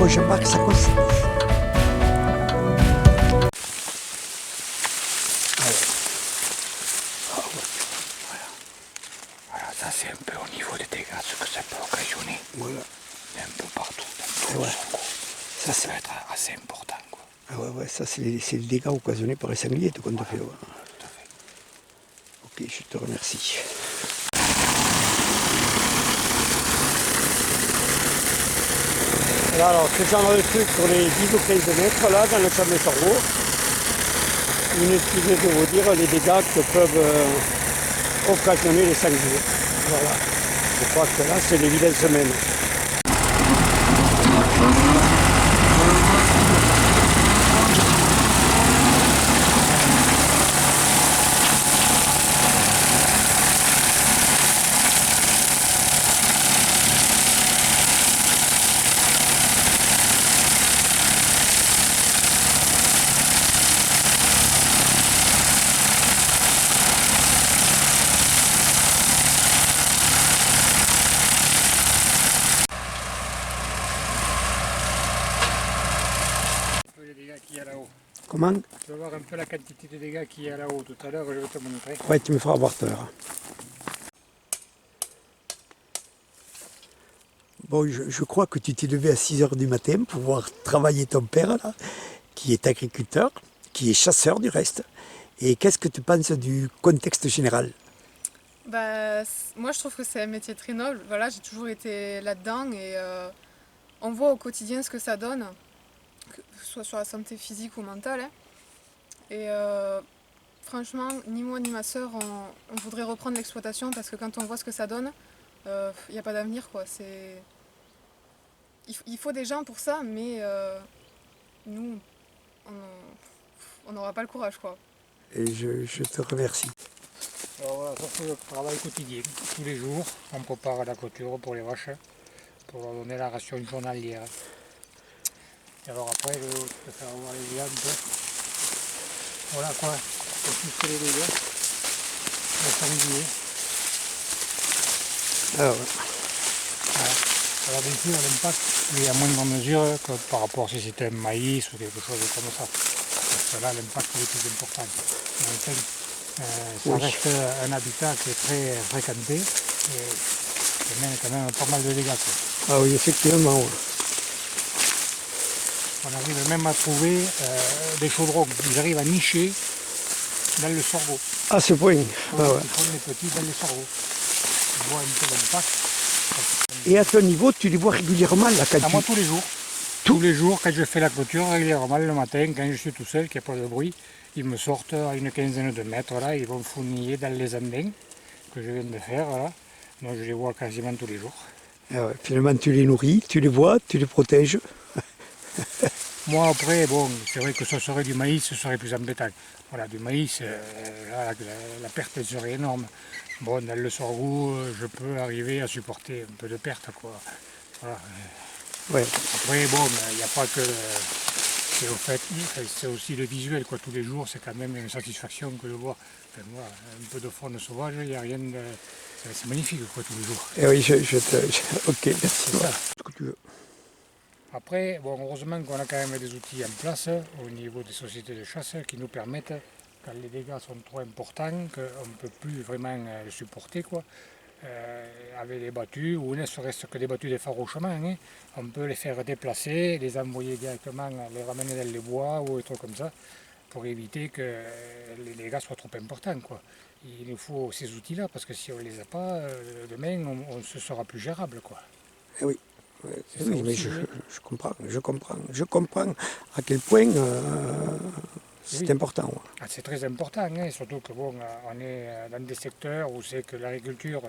bon, Jean-Marc Sarkozy. Voilà, ça c'est un peu au niveau des dégâts, ce que ça peut occasionner. Voilà. Un peu partout, dans tout Ouais. le Songo. Ça peut être assez important, quoi. Ah ouais, ça c'est les dégâts occasionnés par les sangliers, tout compte fait. Ouais. Tout à fait. Ok, je te remercie. Là, alors, ce genre de truc pour les 10 ou 15 mètres, là, dans le champ de Sorgho, inutile de vous dire les dégâts que peuvent occasionner les sangliers. Voilà. Je crois que là, c'est l'évidence même. Les dégâts qu'il y a là-haut. Comment? Tu vas voir un peu la quantité de dégâts qu'il y a là-haut. Tout à l'heure, je vais te montrer. Ouais, tu me feras voir tout à l'heure. Bon, je crois que tu t'es levé à 6 h du matin pour voir travailler ton père, là, qui est agriculteur, qui est chasseur du reste. Et qu'est-ce que tu penses du contexte général? Moi je trouve que c'est un métier très noble. Voilà, j'ai toujours été là-dedans et on voit au quotidien ce que ça donne, que ce soit sur la santé physique ou mentale, hein. Et franchement, ni moi ni ma soeur, on voudrait reprendre l'exploitation parce que quand on voit ce que ça donne, il n'y a pas d'avenir, quoi. Il faut des gens pour ça, mais nous, on n'aura pas le courage, quoi. Et je te remercie. Alors voilà, ça c'est le travail quotidien. Tous les jours, on prépare la clôture pour les vaches, pour leur donner la ration journalière. Et alors après, je vais te faire voir les dégâts un peu. Voilà quoi, c'est plus que les dégâts. Le sanglier. Ah ouais. Voilà. Alors bien sûr, l'impact est à moindre mesure que par rapport si c'était un maïs ou quelque chose comme ça. Parce que là, l'impact est plus important. Mais enfin, ça Oui. reste un habitat qui est très fréquenté et qui mène quand même pas mal de dégâts, quoi. Ah oui, effectivement. Ouais. On arrive même à trouver des chaudrons. Ils arrivent à nicher dans le sorgho. À ce point. Ah ouais. Ils font des petits dans le sorgho. On voit un peu l'impact. Et à ton niveau, tu les vois régulièrement là quand À tu... moi tous les jours. Tous les jours, quand je fais la clôture, régulièrement le matin, quand je suis tout seul, qu'il n'y a pas de bruit, ils me sortent à une quinzaine de mètres, là, ils vont fourmiller dans les andins que je viens de faire, là. Donc je les vois quasiment tous les jours. Ah ouais. Finalement, tu les nourris, tu les vois, tu les protèges. Moi après, bon, c'est vrai que ça serait du maïs, ce serait plus embêtant. Voilà, du maïs, là, la perte serait énorme. Bon, dans le sorgho, je peux arriver à supporter un peu de perte, quoi. Voilà. Ouais. Après, bon, il n'y a pas que... C'est au fait, c'est aussi le visuel, quoi. Tous les jours, c'est quand même une satisfaction que de voir. Enfin, moi, un peu de faune sauvage, il n'y a rien de... C'est magnifique, quoi, tous les jours. Et oui, ok, merci. C'est ça. Ce que tu veux. Après, bon, heureusement qu'on a quand même des outils en place au niveau des sociétés de chasse qui nous permettent, quand les dégâts sont trop importants, qu'on ne peut plus vraiment les supporter, quoi, avec les battues, ou ne serait-ce que des battues d'effarouchement, hein, on peut les faire déplacer, les envoyer directement, les ramener dans les bois ou des trucs comme ça, pour éviter que les dégâts soient trop importants, quoi. Il nous faut ces outils-là, parce que si on ne les a pas, demain, on se sera plus gérable, quoi. Eh oui. Ouais, C'est oui, ça mais aussi, je comprends. Je comprends à quel point c'est Oui. important. Ouais. Ah, c'est très important, hein, surtout que bon, on est dans des secteurs où c'est que l'agriculture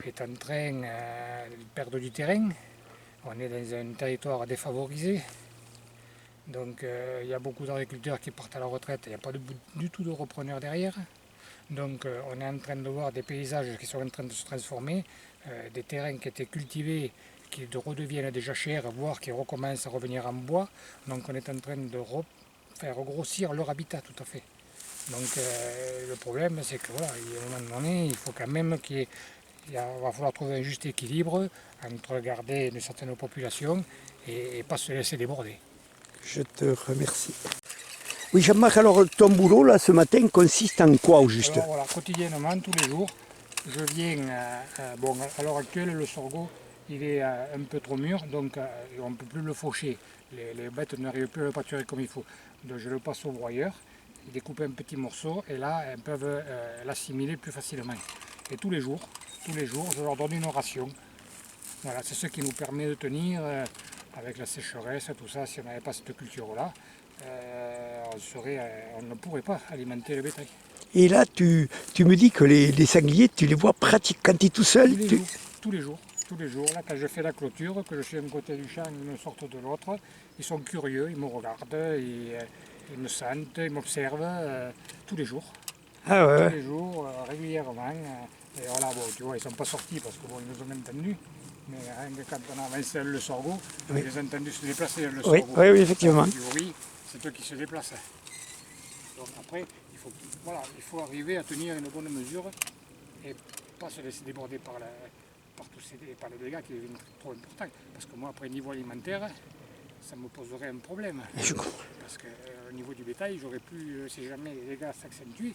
est en train de perdre du terrain. On est dans un territoire défavorisé. Donc il y a beaucoup d'agriculteurs qui partent à la retraite, il n'y a pas du tout de repreneurs derrière. Donc on est en train de voir des paysages qui sont en train de se transformer, des terrains qui étaient cultivés, qui redeviennent déjà chers, voire qui recommencent à revenir en bois. Donc on est en train de faire grossir leur habitat tout à fait. Donc le problème c'est que voilà, à un moment donné, il faut quand même qu'il y ait va falloir trouver un juste équilibre entre garder une certaine population et pas se laisser déborder. Je te remercie. Oui, Jean-Marc, alors ton boulot là ce matin consiste en quoi au juste? Alors voilà, quotidiennement, tous les jours, je viens, bon, à l'heure actuelle, le sorgho, il est un peu trop mûr, donc on ne peut plus le faucher. Les bêtes n'arrivent plus à le pâturer comme il faut. Donc je le passe au broyeur, il découpe un petit morceau et là, elles peuvent l'assimiler plus facilement. Et tous les jours, je leur donne une ration. Voilà, c'est ce qui nous permet de tenir avec la sécheresse, tout ça. Si on n'avait pas cette culture-là, on ne pourrait pas alimenter le bétail. Et là, tu me dis que les sangliers, tu les vois pratiquement quand tu es tout seul. Tous les jours. Là, quand je fais la clôture, que je suis d'un côté du champ, ils me sortent de l'autre, ils sont curieux, ils me regardent, ils me sentent, ils m'observent tous les jours. Ah ouais. Tous les jours, régulièrement. Et voilà, bon, tu vois, ils ne sont pas sortis parce qu'ils nous ont entendus. Mais rien que quand on a avancé le sorgho, Oui. on les a entendus se déplacer dans le Oui, sorgho. oui, effectivement. Du bruit, c'est eux qui se déplacent. Donc après, il faut arriver à tenir une bonne mesure et pas se laisser déborder par les dégâts qui deviennent trop importants. Parce que moi, après, niveau alimentaire, ça me poserait un problème. Parce qu'au niveau du bétail, j'aurais pu, si jamais les dégâts s'accentuent,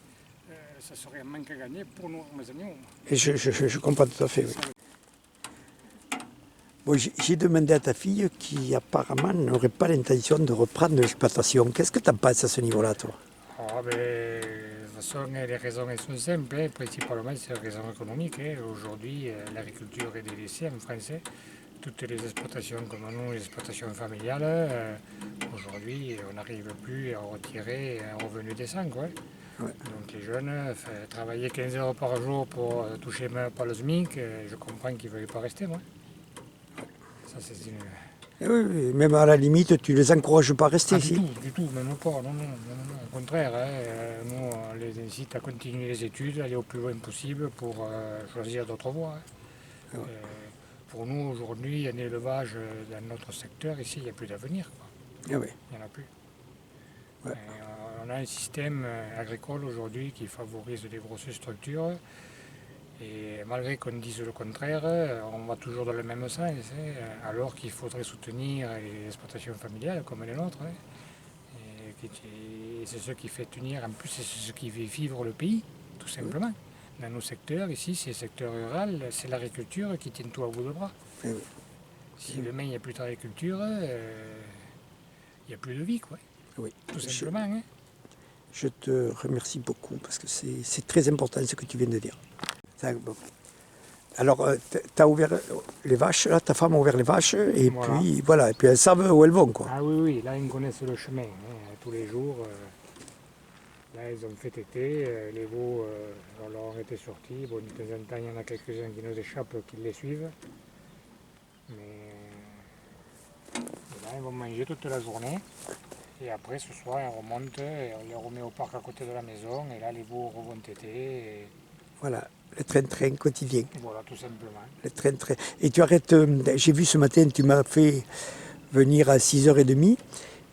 ça serait un manque à gagner pour nous, mes animaux. Et je comprends tout à fait. Oui. Bon, j'ai demandé à ta fille qui apparemment n'aurait pas l'intention de reprendre l'exploitation. Qu'est-ce que tu en penses à ce niveau-là, toi? De toute façon, les raisons elles sont simples, hein. Principalement c'est des raisons économiques. Hein. Aujourd'hui, l'agriculture est délaissée en France. Toutes les exploitations comme nous, les exploitations familiales, aujourd'hui, on n'arrive plus à retirer un revenu décent. Quoi. Ouais. Donc les jeunes, travailler 15 heures par jour pour toucher même pas le SMIC, je comprends qu'ils ne veulent pas rester. Moi. Ça, c'est une... Oui, même à la limite, tu les encourages pas à rester ici. Du tout, même pas, non. Au contraire, nous, on les incite à continuer les études, aller au plus loin possible pour choisir d'autres voies. Hein. Ouais. Pour nous, aujourd'hui, un élevage dans notre secteur, ici, il n'y a plus d'avenir. Ah oui. Il n'y en a plus. Ouais. On a un système agricole aujourd'hui qui favorise des grosses structures. Et malgré qu'on dise le contraire, on va toujours dans le même sens, alors qu'il faudrait soutenir les exploitations familiales comme les nôtres. Et c'est ce qui fait tenir, en plus c'est ce qui fait vivre le pays, tout simplement. Dans nos secteurs, ici c'est le secteur rural, c'est l'agriculture qui tient tout à bout de bras. Oui. Si demain il n'y a plus d'agriculture, il n'y a plus de vie, quoi. Oui. Tout simplement. Hein. Je te remercie beaucoup parce que c'est très important ce que tu viens de dire. Bon. Alors, tu as ouvert les vaches, là, ta femme a ouvert les vaches, et voilà. Puis voilà, et puis elles savent où elles vont, quoi. Ah oui, là ils connaissent le chemin, hein, tous les jours. Là ils ont fait téter, les veaux leur ont été sortis. Bon, de temps en temps il y en a quelques-uns qui nous échappent, qui les suivent. Mais là ils vont manger toute la journée. Et après ce soir ils remontent, et on les remet au parc à côté de la maison, et là les veaux revont téter. Et... Voilà. Le train-train quotidien. Voilà, tout simplement. Le train-train. Et tu arrêtes, j'ai vu ce matin, tu m'as fait venir à 6h30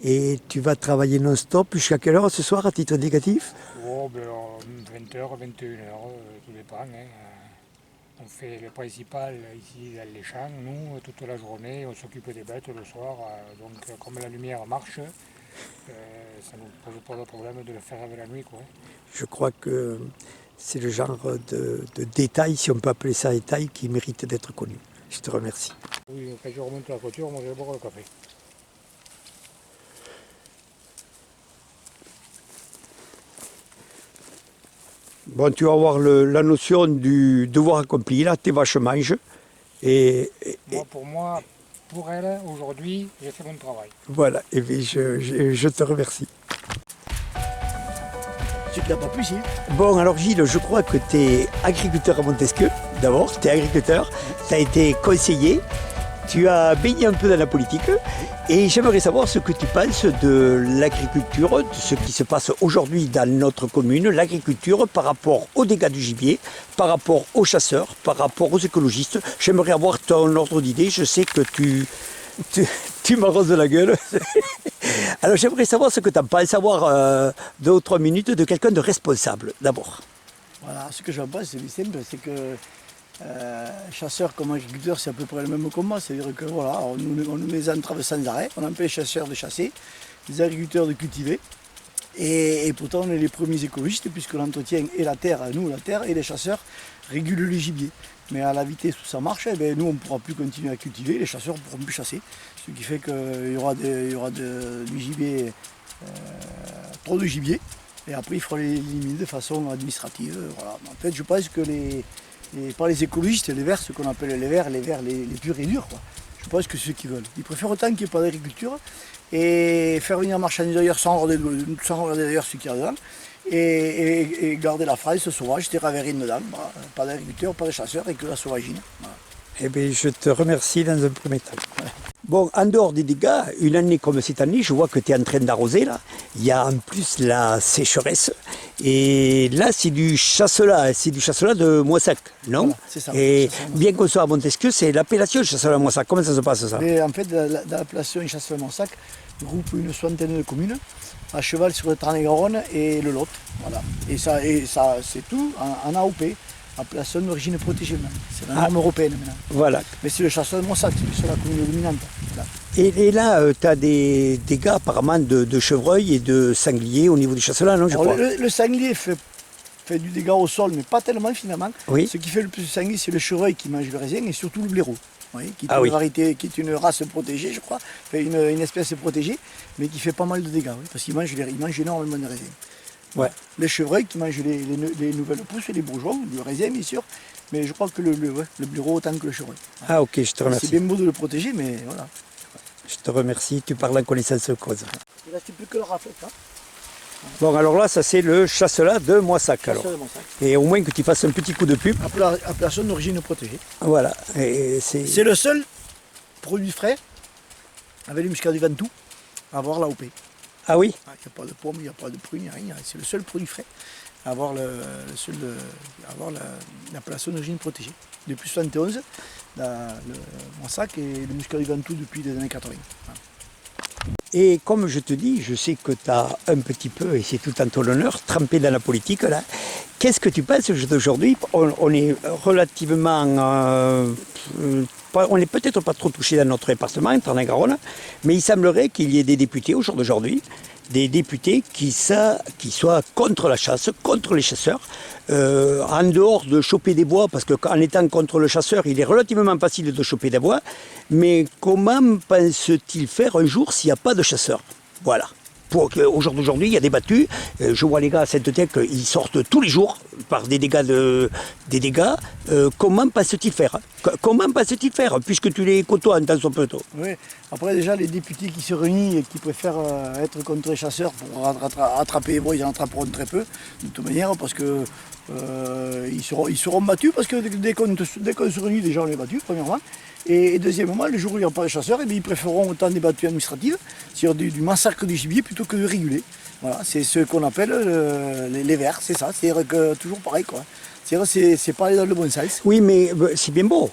et tu vas travailler non-stop jusqu'à quelle heure ce soir à titre indicatif? Oh, 20h, 21h, tout dépend. Hein. On fait le principal ici dans les champs, nous, toute la journée, on s'occupe des bêtes le soir. Donc comme la lumière marche, ça ne nous pose pas de problème de le faire avec la nuit. Quoi. Je crois que c'est le genre de détail, si on peut appeler ça détail, qui mérite d'être connu. Je te remercie. Oui, quand je remonte la voiture, moi je vais boire le café. Bon, tu vas avoir la notion du devoir accompli. Là, tes vaches mangent. Pour elle, aujourd'hui, j'ai fait mon travail. Voilà, et bien, je te remercie. Tu n'as pas pu, si. Bon, alors Gilles, je crois que tu es agriculteur à Montesquieu, d'abord, tu es agriculteur, tu as été conseiller, tu as baigné un peu dans la politique, et j'aimerais savoir ce que tu penses de l'agriculture, de ce qui se passe aujourd'hui dans notre commune, l'agriculture par rapport aux dégâts du gibier, par rapport aux chasseurs, par rapport aux écologistes. J'aimerais avoir ton ordre d'idée, je sais que tu m'arroses de la gueule. Alors j'aimerais savoir ce que tu en penses, savoir 2 ou 3 minutes de quelqu'un de responsable, d'abord. Voilà, ce que j'en pense, c'est simple, c'est que Chasseurs comme agriculteurs, c'est à peu près le même combat. C'est-à-dire que voilà, on nous les entrave sans arrêt, on empêche les chasseurs de chasser, les agriculteurs de cultiver. Et pourtant, on est les premiers écologistes, puisque l'entretien et la terre, nous, la terre, et les chasseurs régulent le gibier. Mais à la vitesse où ça marche, eh bien, nous, on ne pourra plus continuer à cultiver, les chasseurs ne pourront plus chasser. Ce qui fait qu'il y aura, du gibier, trop de gibier, et après, il faudra l'éliminer de façon administrative. Voilà. En fait, je pense que par les écologistes, les verts, ce qu'on appelle les verts les purs et durs, quoi. Je pense que c'est ce qu'ils veulent. Ils préfèrent autant qu'il n'y ait pas d'agriculture et faire venir marchandiser ailleurs sans regarder d'ailleurs ce qu'il y a dedans et garder la France sauvage, c'est-à-dire avec rien dedans. Voilà. Pas d'agriculteurs, pas de chasseurs et que la sauvagine. Voilà. Eh bien, je te remercie dans un premier temps. Bon, en dehors des dégâts, une année comme cette année, je vois que tu es en train d'arroser là. Il y a en plus la sécheresse. Et là, c'est du chasselas de Moissac, non? Voilà, c'est ça. Et bien qu'on soit à Montesquieu, c'est l'appellation chasselas Moissac. Comment ça se passe ça? Mais en fait, l'appellation chasselas Moissac groupe une soixantaine de communes à cheval sur le Tarn-et-Garonne et le Lot. Voilà. Et ça c'est tout en AOP. Appellation d'origine protégée maintenant. C'est la norme européenne maintenant. Voilà. Mais c'est le chasseur de Moissac, c'est la commune dominante. Là. Et là, tu as des dégâts apparemment de chevreuil et de sanglier au niveau du chasselas, non, je crois? Le sanglier fait du dégât au sol, mais pas tellement finalement. Oui. Ce qui fait le plus de sanglier, c'est le chevreuil qui mange le raisin et surtout le blaireau. Oui, qui est une variété, qui est une race protégée, je crois, une espèce protégée, mais qui fait pas mal de dégâts, oui, parce qu'il mange énormément de raisin. Ouais. Les chevreuils qui mangent les nouvelles pousses, les bourgeons, du raisin bien sûr, mais je crois que le blaireau autant que le chevreuil. Ah ok, je te remercie. C'est bien beau de le protéger, mais voilà. Je te remercie, tu parles en connaissance de cause. Il ne reste plus que le raflet. Hein. Bon, alors là, ça c'est le chasselas de Moissac. Alors. De Moissac. Et au moins que tu fasses un petit coup de pub. Appellation d'origine protégée. Voilà. C'est le seul produit frais, avec le muscat du Ventoux, à avoir l'AOP. Ah oui? Il n'y a pas de pommes, il n'y a pas de prunes, rien. C'est le seul produit frais à avoir l'appellation d'origine protégée. Depuis 1971, le Moissac et le muscat du Ventoux depuis les années 80. Voilà. Et comme je te dis, je sais que tu as un petit peu, et c'est tout en ton honneur, trempé dans la politique là. Qu'est-ce que tu penses d'aujourd'hui? On est relativement... on n'est peut-être pas trop touché dans notre département, Tarn-et-Garonne, mais il semblerait qu'il y ait des députés au jour d'aujourd'hui, des députés qui soient contre la chasse, contre les chasseurs, en dehors de choper des bois, parce qu'en étant contre le chasseur, il est relativement facile de choper des bois, mais comment pense-t-il faire un jour s'il n'y a pas de chasseurs? Voilà. Au jour d'aujourd'hui, il y a des battues. Je vois les gars à Sainte-Thèque, ils sortent tous les jours par des dégâts. Comment pense-t-il faire? Comment pense-t-il faire, puisque tu les côtoies en tant peu tôt? Oui. Après, déjà, les députés qui se réunissent et qui préfèrent être contre les chasseurs pour attraper les bois, ils en attraperont très peu, de toute manière, parce que ils seront battus, parce que dès qu'on se réunit, déjà, on est battus, premièrement. Et deuxièmement, le jour où il n'y a pas de chasseurs, ils préféreront autant des battues administratives, c'est-à-dire du massacre du gibier, plutôt que de réguler. Voilà, c'est ce qu'on appelle les verts, c'est ça, c'est-à-dire que toujours pareil, quoi. C'est pas aller dans le bon sens. Oui, mais c'est bien beau.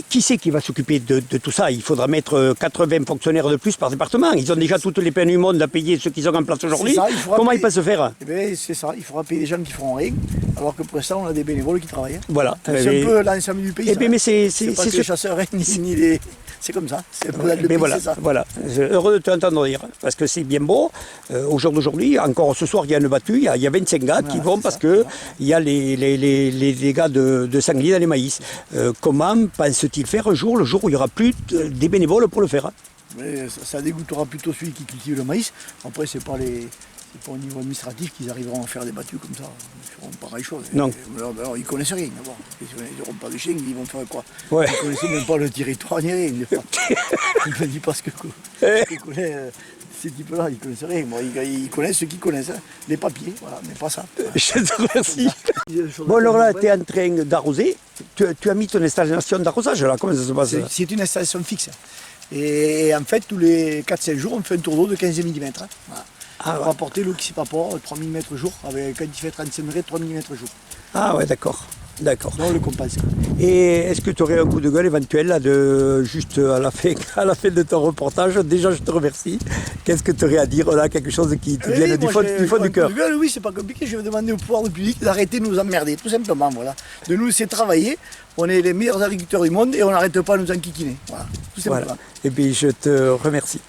Qui c'est qui va s'occuper de tout ça? Il faudra mettre 80 fonctionnaires de plus par département. Ils ont déjà toutes les peines du monde à payer ceux qui sont en place aujourd'hui. Comment ils peuvent se faire? C'est ça, il faudra payer des gens qui feront rien, alors que pour l'instant, on a des bénévoles qui travaillent. Voilà. C'est un peu l'ensemble du pays. Mais c'est pas que les chasseurs, ni les... C'est comme ça. Voilà. Heureux de t'entendre dire, parce que c'est bien beau. Au jour d'aujourd'hui, encore ce soir, il y a une battue, il y a 25 gars qui vont parce qu'il y a les dégâts de sanglier dans les maïs. Comment pense-t-il faire un jour, le jour où il n'y aura plus des bénévoles pour le faire? Mais ça dégoûtera plutôt celui qui cultive le maïs. Après, c'est pas au niveau administratif qu'ils arriveront à faire des battues comme ça. Ils feront pareille chose. Non. Alors, ils ne connaissent rien d'abord. Ils n'auront pas de chiens, ils vont faire quoi? Ouais. Ils ne connaissent même pas le territoire ni rien. Je ne dis pas ce que connaît ces types-là, ils ne connaissent rien. Bon, ils connaissent ce qu'ils connaissent, hein. Les papiers, voilà, mais pas ça. Je te remercie. Bon, alors là, tu es en train d'arroser. Tu as mis ton installation d'arrosage là, comment ça se passe? C'est une installation fixe. Et en fait, tous les 4-5 jours, on fait un tour d'eau de 15 mm. Voilà. Pour apporter l'eau qui s'évapore, 3 mm jour, quand il fait 35 degrés, 3 mm jour. Ah ouais, d'accord. D'accord. Donc on le compense. Et est-ce que tu aurais un coup de gueule éventuel là, juste à la fin de ton reportage? Déjà, je te remercie. Qu'est-ce que tu aurais à dire là, quelque chose qui te vienne du fond du cœur? Oui, c'est pas compliqué. Je vais demander au pouvoir public d'arrêter de nous emmerder, tout simplement. Voilà. De nous laisser travailler. On est les meilleurs agriculteurs du monde et on n'arrête pas de nous enquiquiner. Voilà, tout simplement. Voilà. Et puis je te remercie.